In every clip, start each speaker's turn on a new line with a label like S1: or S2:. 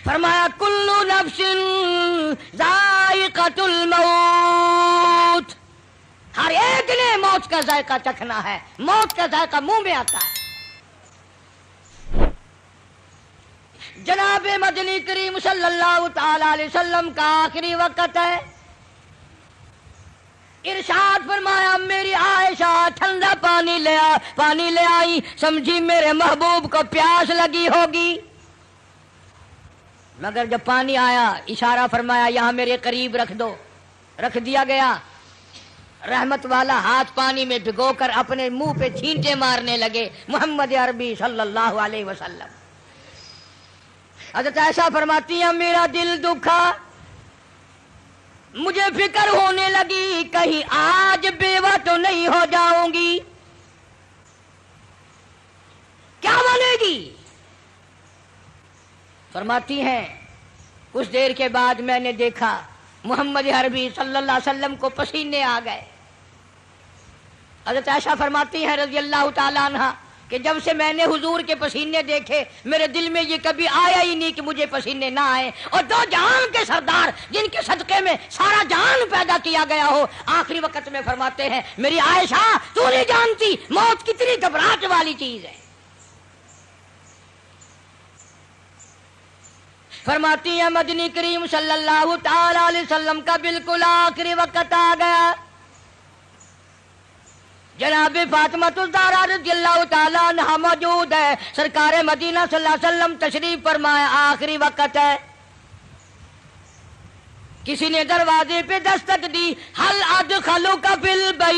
S1: فرمایا کلو نفس ذائقۃ الموت، ہر ایک نے موت کا ذائقہ چکھنا ہے، موت کا ذائقہ منہ میں آتا ہے۔ جناب مدنی کریم صلی اللہ تعالی علیہ وسلم کا آخری وقت ہے، ارشاد فرمایا میری عائشہ ٹھنڈا پانی لے آئی، سمجھی میرے محبوب کو پیاس لگی ہوگی، مگر جب پانی آیا اشارہ فرمایا یہاں میرے قریب رکھ دو، رکھ دیا گیا۔ رحمت والا ہاتھ پانی میں بھگو کر اپنے منہ پہ چھینٹے مارنے لگے محمد عربی صلی اللہ علیہ وسلم۔ حضرت عائشہ فرماتی ہیں میرا دل دکھا، مجھے فکر ہونے لگی کہیں آج بیوہ تو نہیں ہو جاؤں گی، کیا بنے گی؟ فرماتی ہیں کچھ دیر کے بعد میں نے دیکھا محمد عربی صلی اللہ علیہ وسلم کو پسینے آ گئے۔ حضرت عائشہ فرماتی ہیں رضی اللہ تعالی عنہ کہ جب سے میں نے حضور کے پسینے دیکھے میرے دل میں یہ کبھی آیا ہی نہیں کہ مجھے پسینے نہ آئے، اور دو جہان کے سردار جن کے صدقے میں سارا جہان پیدا کیا گیا ہو، آخری وقت میں فرماتے ہیں میری عائشہ تو نہیں جانتی موت کتنی گھبراہٹ والی چیز ہے۔ فرماتی ہیں مدنی کریم صلی اللہ تعالی علیہ وسلم کا بالکل آخری وقت آ گیا، جناب فاطمہ الزہرا رضی اللہ تعالی عنہا موجود ہے، سرکار مدینہ صلی اللہ علیہ وسلم تشریف فرمائے، آخری وقت ہے۔ کسی نے دروازے پہ دستک دی، ہل ادخلوک فی البیت،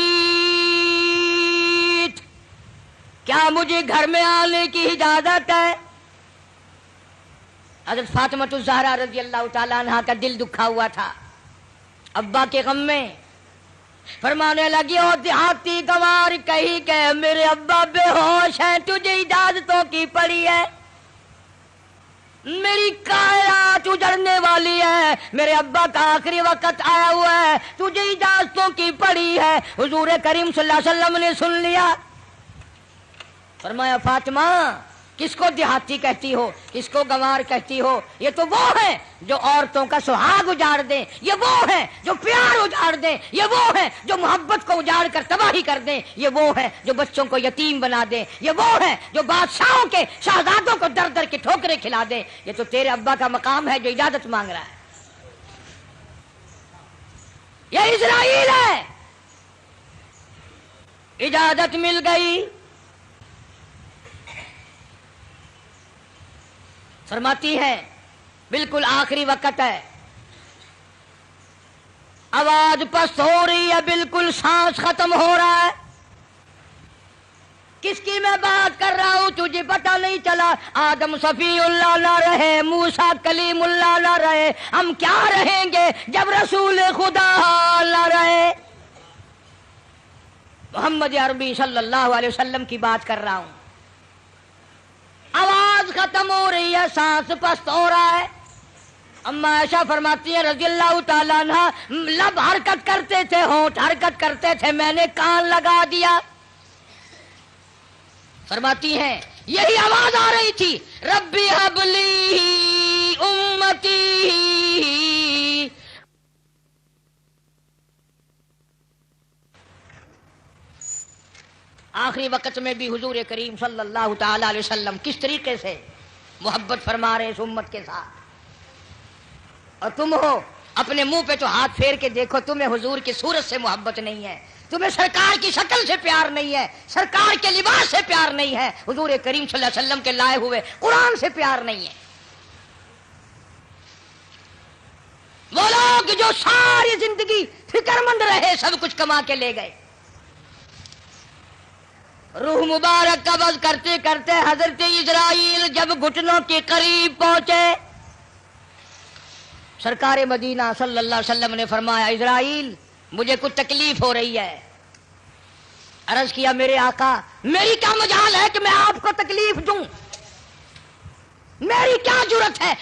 S1: کیا مجھے گھر میں آنے کی اجازت ہے؟ حضرت فاطمہ الزہرا رضی اللہ تعالی عنہا کا دل دکھا ہوا تھا ابا کے غم میں، فرمانے لگی اور دیہاتی گوار کہی کہ میرے ابا بے ہوش ہیں، تجھے اجازتوں کی پڑی ہے، میری کائنات اجڑنے والی ہے، میرے ابا کا آخری وقت آیا ہوا ہے، تجھے اجازتوں کی پڑی ہے۔ حضور کریم صلی اللہ علیہ وسلم نے سن لیا، فرمایا فاطمہ کس کو دیہاتی کہتی ہو، کس کو گنوار کہتی ہو؟ یہ تو وہ ہیں جو عورتوں کا سہاگ اجاڑ دیں، یہ وہ ہیں جو پیار اجاڑ دیں، یہ وہ ہیں جو محبت کو اجاڑ کر تباہی کر دیں، یہ وہ ہیں جو بچوں کو یتیم بنا دیں، یہ وہ ہیں جو بادشاہوں کے شہزادوں کو در در کے ٹھوکریں کھلا دیں۔ یہ تو تیرے ابا کا مقام ہے جو اجازت مانگ رہا ہے، یہ اسرائیل ہے۔ اجازت مل گئی، فرماتی ہے بالکل آخری وقت ہے، آواز پست ہو رہی ہے، بالکل سانس ختم ہو رہا ہے، کس کی میں بات کر رہا ہوں تجھے پتہ نہیں چلا؟ آدم صفی اللہ نہ رہے، موسیٰ کلیم اللہ نہ رہے، ہم کیا رہیں گے جب رسول خدا نہ رہے؟ محمد عربی صلی اللہ علیہ وسلم کی بات کر رہا ہوں، آواز ختم ہو رہی ہے، سانس پست ہو رہا ہے۔ اما عائشہ فرماتی ہیں رضی اللہ تعالیٰ عنہ لب حرکت کرتے تھے، ہونٹ حرکت کرتے تھے، میں نے کان لگا دیا۔ فرماتی ہیں یہی آواز آ رہی تھی، ربی ہب لی امتی، آخری وقت میں بھی حضور کریم صلی اللہ تعالی علیہ وسلم کس طریقے سے محبت فرما رہے اس امت کے ساتھ، اور تم ہو اپنے منہ پہ تو ہاتھ پھیر کے دیکھو، تمہیں حضور کی صورت سے محبت نہیں ہے، تمہیں سرکار کی شکل سے پیار نہیں ہے، سرکار کے لباس سے پیار نہیں ہے، حضور کریم صلی اللہ علیہ وسلم کے لائے ہوئے قرآن سے پیار نہیں ہے۔ وہ لوگ جو ساری زندگی فکر مند رہے، سب کچھ کما کے لے گئے، روح مبارک قبض کرتے کرتے حضرت اسرائیل جب گھٹنوں کے قریب پہنچے، سرکار مدینہ صلی اللہ علیہ وسلم نے فرمایا اسرائیل مجھے کچھ تکلیف ہو رہی ہے۔ عرض کیا میرے آقا میری کیا مجال ہے کہ میں آپ کو تکلیف دوں، میری کیا جرت ہے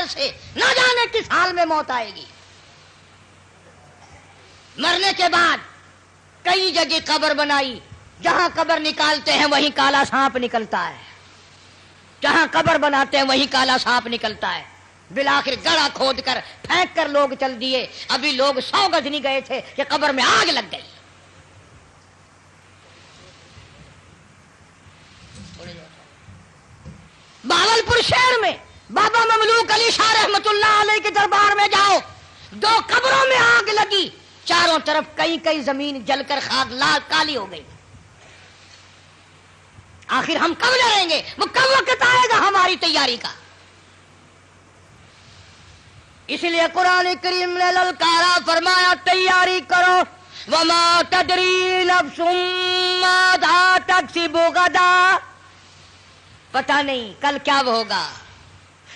S1: ڈر سے نہ جانے کس حال میں موت آئے گی. مرنے کے بعد کئی جگہ قبر بنائی، جہاں قبر نکالتے ہیں وہیں کالا سانپ نکلتا ہے، جہاں قبر بناتے ہیں وہیں کالا سانپ نکلتا ہے. بالآخر گڑھا کھود کر پھینک کر لوگ چل دیے. ابھی لوگ 100 گز نہیں گئے تھے کہ قبر میں آگ لگ گئی. بہاولپور شہر میں بابا مملوک علی شاہ رحمت اللہ علیہ کے دربار میں جاؤ، 2 قبروں میں آگ لگی، چاروں طرف کئی زمین جل کر خاک لال کالی ہو گئی. آخر ہم کب لڑیں گے؟ وہ کب وقت آئے گا ہماری تیاری کا؟ اس لیے قرآن کریم نے للکارا، فرمایا تیاری کرو. وما تدری نفس ماذا تکسب غدا، پتہ نہیں کل کیا ہوگا.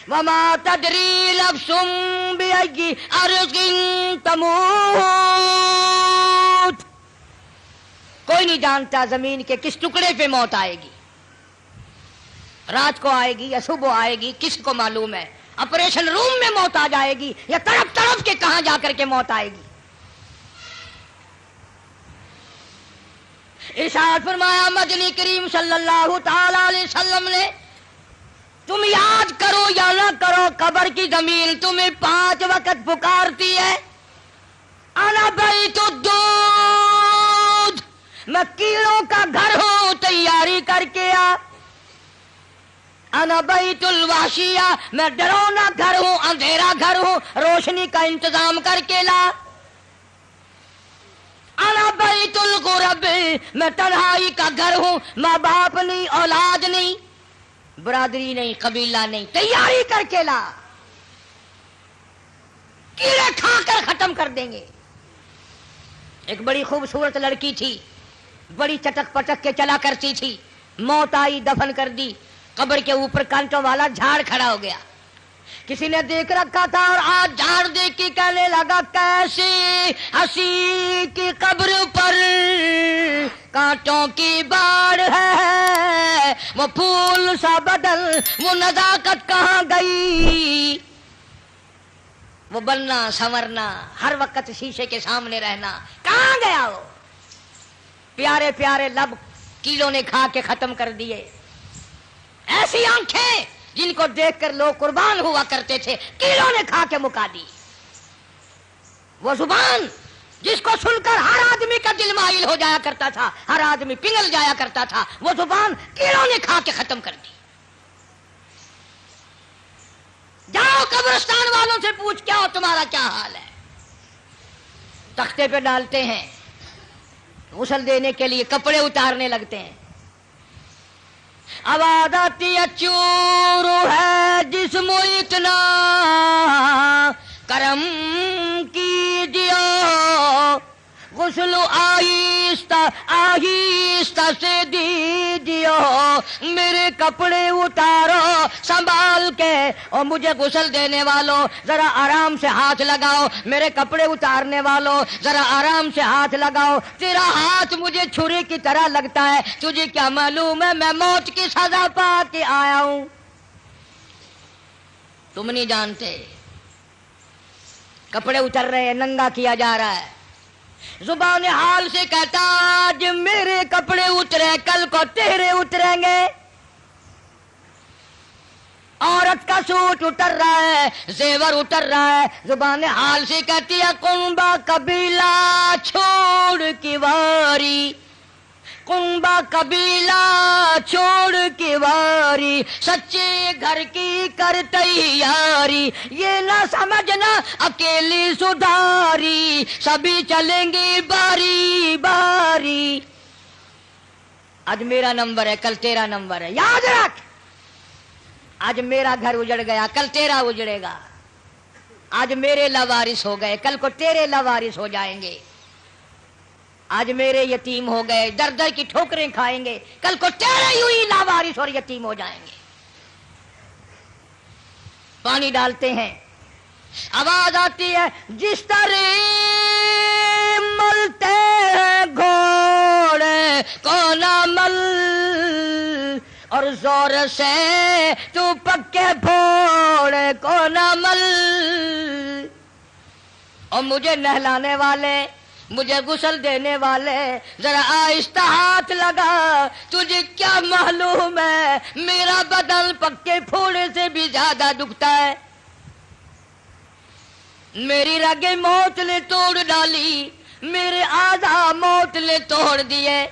S1: وما تدری نفس بأي أرض تموت، کوئی نہیں جانتا زمین کے کس ٹکڑے پہ موت آئے گی، رات کو آئے گی یا صبح آئے گی، کس کو معلوم ہے. آپریشن روم میں موت آ جائے گی یا تڑپ کے کہاں جا کر کے موت آئے گی. ارشاد فرمایا مدنی کریم صلی اللہ تعالی علیہ وسلم نے، تم یاد کرو یا نہ کرو، قبر کی زمین تمہیں 5 وقت پکارتی ہے. انا بیت الدود، میں کیڑوں کا گھر ہوں، تیاری کر کے آ. انا بیت الوحشیہ، میں ڈرونا گھر ہوں، اندھیرا گھر ہوں، روشنی کا انتظام کر کے لا. انا بیت الغرب، میں تنہائی کا گھر ہوں، ماں باپ نہیں، اولاد نہیں، برادری نہیں، قبیلہ نہیں، تیاری کر کے لا، کیڑے کھا کر ختم کر دیں گے. ایک بڑی خوبصورت لڑکی تھی، بڑی چٹک پٹک کے چلا کرتی تھی، موت آئی، دفن کر دی. قبر کے اوپر کانٹوں والا جھاڑ کھڑا ہو گیا، کسی نے دیکھ رکھا تھا اور آج جھاڑ دیکھ کے کہنے لگا کیسی ہنسی کی قبر پر کانٹوں کی باڑ ہے، وہ پھول سا بدل، وہ نزاکت کہاں گئی. وہ بننا سنورنا، ہر وقت شیشے کے سامنے رہنا کہاں گیا. وہ پیارے پیارے لب کیڑوں نے کھا کے ختم کر دیے. ایسی آنکھیں جن کو دیکھ کر لوگ قربان ہوا کرتے تھے، کیڑوں نے کھا کے مکا دی. وہ زبان جس کو سن کر ہر آدمی کا دل مائل ہو جایا کرتا تھا، ہر آدمی پگھل جایا کرتا تھا، وہ زبان کیڑوں نے کھا کے ختم کر دی. جاؤ قبرستان والوں سے پوچھ کیا ہو، تمہارا کیا حال ہے. تختے پہ ڈالتے ہیں، غسل دینے کے لیے کپڑے اتارنے لگتے ہیں. آواز آتی ہے چور ہے جسم اتنا کرم کیجیے، غسل آہستہ آہستہ سے دیجیے، میرے کپڑے اتارو سنبھال کے، اور مجھے غسل دینے والوں ذرا آرام سے ہاتھ لگاؤ، میرے کپڑے اتارنے والوں ذرا آرام سے ہاتھ لگاؤ. تیرا ہاتھ مجھے چھری کی طرح لگتا ہے، تجھے کیا معلوم ہے میں موت کی سزا پا کے آیا ہوں. تم نہیں جانتے. کپڑے اتر رہے ہیں، ننگا کیا جا رہا ہے. زبان حال سے کہتا آج میرے کپڑے اترے، کل کو تیرے اتریں گے. عورت کا سوٹ اتر رہا ہے، زیور اتر رہا ہے. زبان حال سے کہتی ہے کنبا قبیلہ چھوڑ کی واری، کنبا قبیلہ چھوڑ کی واری، سچے گھر کی کر تیاری، یہ نہ سمجھنا اکیلی سدھاری، سبھی چلیں گے باری باری. آج میرا نمبر ہے، کل تیرا نمبر ہے، یاد رکھ. آج میرا گھر اجڑ گیا، کل تیرا اجڑے گا. آج میرے لاوارث ہو گئے، کل کو تیرے لاوارث ہو جائیں گے. آج میرے یتیم ہو گئے، در در کی ٹھوکریں کھائیں گے، کل کو تیرے یوں ہی لاوارث اور یتیم ہو جائیں گے. پانی ڈالتے ہیں، آواز آتی ہے جس طرح ملتے ہیں گھوڑے کو نہ مل، اور زور سے تو پکے پھوڑے کون عمل. اور مجھے نہلانے والے، مجھے غسل دینے والے، ذرا آہستہ ہاتھ لگا. تجھے کیا معلوم ہے میرا بدن پکے پھوڑے سے بھی زیادہ دکھتا ہے. میری رگیں موت نے توڑ ڈالی، میرے اعضاء موت نے توڑ دیے.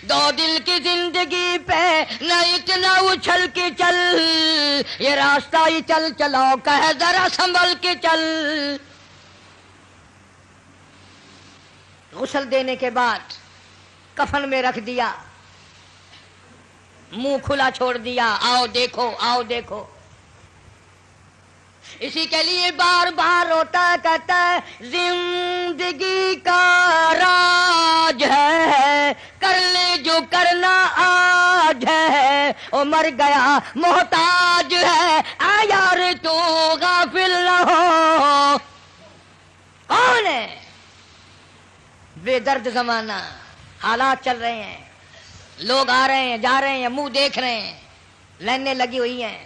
S1: 2 دل کی زندگی پہ نہ اتنا اچھل کے چل، یہ راستہ ہی چل چلاؤ کہ ذرا سنبھل کے چل. غسل دینے کے بعد کفن میں رکھ دیا، منہ کھلا چھوڑ دیا. آؤ دیکھو، آؤ دیکھو. اسی کے لیے بار بار روتا ہے، کہتا ہے زندگی کا راج ہے، کر لے جو کرنا آج ہے. او مر گیا محتاج ہے، آ یار تو غافل نہ ہو. کون ہے؟ بے درد زمانہ. حالات چل رہے ہیں، لوگ آ رہے ہیں جا رہے ہیں، منہ دیکھ رہے ہیں، لائنیں لگی ہوئی ہیں.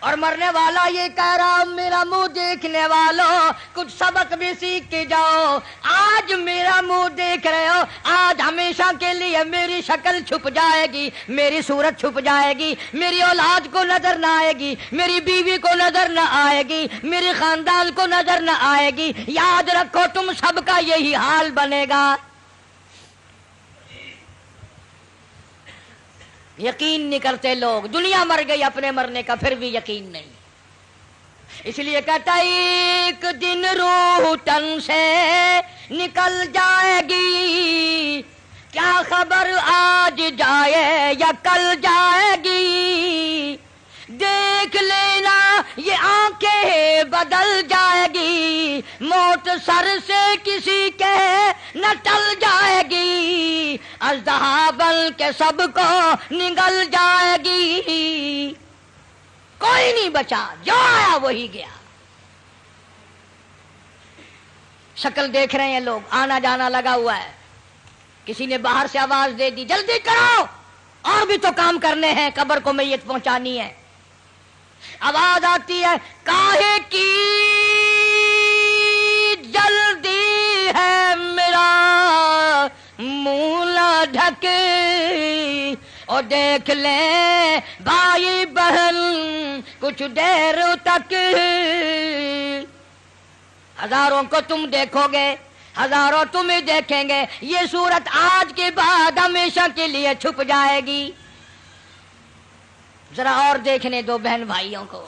S1: اور مرنے والا یہ کہہ رہا میرا منہ دیکھنے والوں کچھ سبق بھی سیکھ کے جاؤ. آج میرا منہ دیکھ رہے ہو، آج ہمیشہ کے لیے میری شکل چھپ جائے گی، میری صورت چھپ جائے گی، میری اولاد کو نظر نہ آئے گی، میری بیوی کو نظر نہ آئے گی، میرے خاندان کو نظر نہ آئے گی. یاد رکھو تم سب کا یہی حال بنے گا. یقین نہیں کرتے لوگ. دنیا مر گئی اپنے مرنے کا، پھر بھی یقین نہیں. اس لیے کہتا ایک دن روح تن سے نکل جائے گی، کیا خبر آج جائے یا کل جائے گی. دیکھ لینا یہ آنکھیں بدل جائے گی، موت سر سے کسی کے نہ ٹل جائے گی. اژدہا بن کے سب کو نگل جائے گی. کوئی نہیں بچا، جو آیا وہی گیا. شکل دیکھ رہے ہیں لوگ، آنا جانا لگا ہوا ہے. کسی نے باہر سے آواز دے دی جلدی کرو، اور بھی تو کام کرنے ہیں، قبر کو میت پہنچانی ہے. آواز آتی ہے کاہے کی جلدی ہے میرا منہ نہ ڈھکے، اور دیکھ لیں بھائی بہن کچھ دیر تک. ہزاروں کو تم دیکھو گے، ہزاروں تمہیں دیکھیں گے، یہ صورت آج کے بعد ہمیشہ کے لیے چھپ جائے گی. ذرا اور دیکھنے دو بہن بھائیوں کو.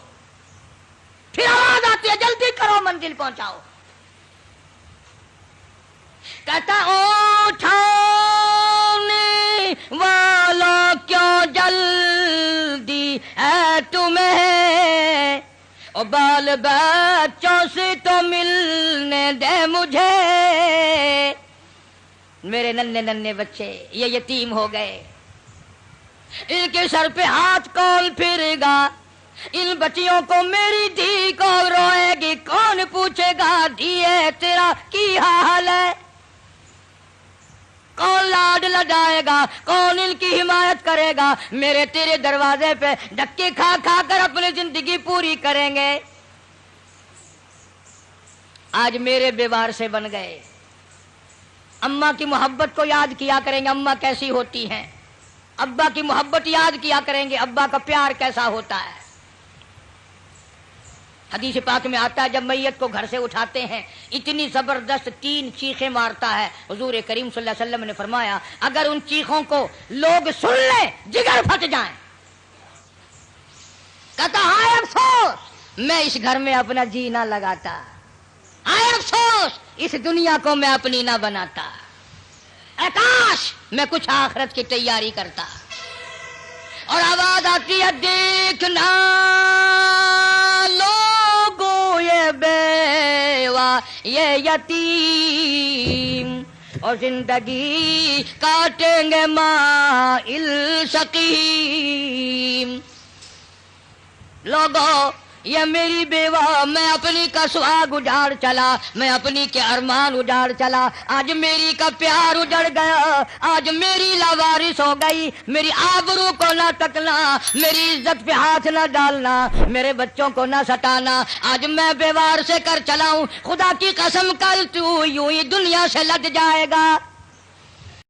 S1: پھر آواز آتی ہے جلدی کرو، منزل پہنچاؤ. کہتا اٹھانے والوں کیوں جلدی ہے تمہیں، اور بال بچوں سے تو ملنے دے مجھے. میرے ننھے ننھے بچے یہ یتیم ہو گئے، ان کے سر پہ ہاتھ کون پھرے گا؟ ان بچیوں کو میری دھی کون روئے گی؟ کون پوچھے گا دھیے تیرا کی حال ہے؟ کون لاڈ لڈائے گا؟ کون ان کی حمایت کرے گا؟ میرے تیرے دروازے پہ دھکے کھا کھا کر اپنی زندگی پوری کریں گے. آج میرے بیوار سے بن گئے. اماں کی محبت کو یاد کیا کریں گے، اماں کیسی ہوتی ہیں. ابا کی محبت یاد کیا کریں گے، ابا کا پیار کیسا ہوتا ہے. حدیث پاک میں آتا ہے جب میت کو گھر سے اٹھاتے ہیں اتنی زبردست 3 چیخیں مارتا ہے. حضور کریم صلی اللہ علیہ وسلم نے فرمایا اگر ان چیخوں کو لوگ سن لیں جگر پھٹ جائیں. کہتا ہائے افسوس میں اس گھر میں اپنا جی نہ لگاتا، ہائے افسوس اس دنیا کو میں اپنی نہ بناتا، اے کاش میں کچھ آخرت کی تیاری کرتا. اور آواز آتی ہے دیکھنا لوگوں یہ بیوہ یہ یتیم، اور زندگی کاٹیں گے مائل سقیم. لوگوں یہ میری بیوہ، میں اپنی کا سہاگ اجاڑ چلا، میں اپنی کے ارمان اجاڑ چلا، آج میری کا پیار اجڑ گیا، آج میری لاوارث ہو گئی، میری آبرو کو نہ تکنا، میری عزت پہ ہاتھ نہ ڈالنا، میرے بچوں کو نہ ستانا، آج میں بیوار سے کر چلا ہوں، خدا کی قسم کل تو یوں ہی دنیا سے لٹ جائے گا۔